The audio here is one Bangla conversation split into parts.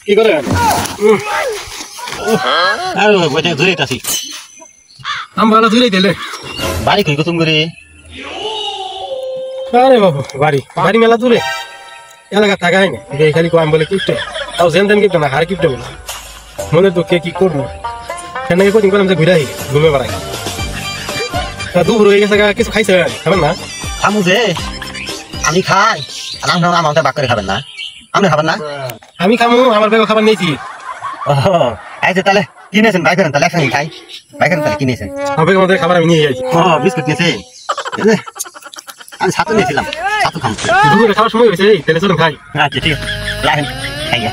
কি করেন? আর বইটা ধরে আছি ভালো ধরেই দিলে বাড়ি কই তুমি করে আরে বাবু বাড়ি বাড়ি মেলা দূরে এলাকা টাকা হয় না খালি আমি বলে কিপটে তাও জেন তেন কিপটে না হার কিপটে বলে মনে তো কে কি করবো সেখানে কোচিং করলাম যে ঘুরে আহি ঘুমে বেড়াই দুপুর হয়ে গেছে কিছু খাইছে খাবেন না খামু যে আমি খাই আর আমাকে বাক করে খাবেন না আপনি খাবেন না আমি খামু আমার ব্যাগ খাবার নিয়েছি এই যে তাহলে কিনেছেন বাই করেন তাহলে একসঙ্গে খাই বাই করেন তাহলে কিনেছেন হবে আমাদের খাবার আমি নিয়ে যাইছি বিস্কুট নিয়েছেন আমি ছাতু নিয়েছিলাম ছাতু খাম দুপুরে খাওয়ার সময় হয়েছে তাহলে চলুন খাই আচ্ছা ঠিক আছে রাখেন খাইয়া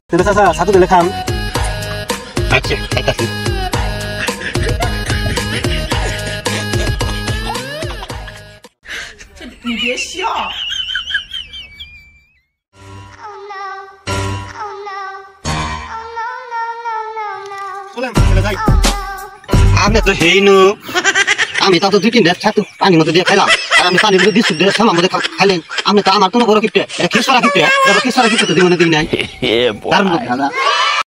তাহলে চাচা ছাতু দিলে খান আচ্ছা খাইতাছি你别笑。আমি তো হেইনু আমি তো দুই তিন ছাতু পানির মধ্যে দিয়ে খাইলাম আর আমি পানির মধ্যে বিস্কুট দিয়ে থামার মধ্যে খাইলেন আপনি তো আমার তো বড় কিপটে খিসরা কিপটে খিসরা কিপটে তো জীবনে দিই নাই তার মধ্যে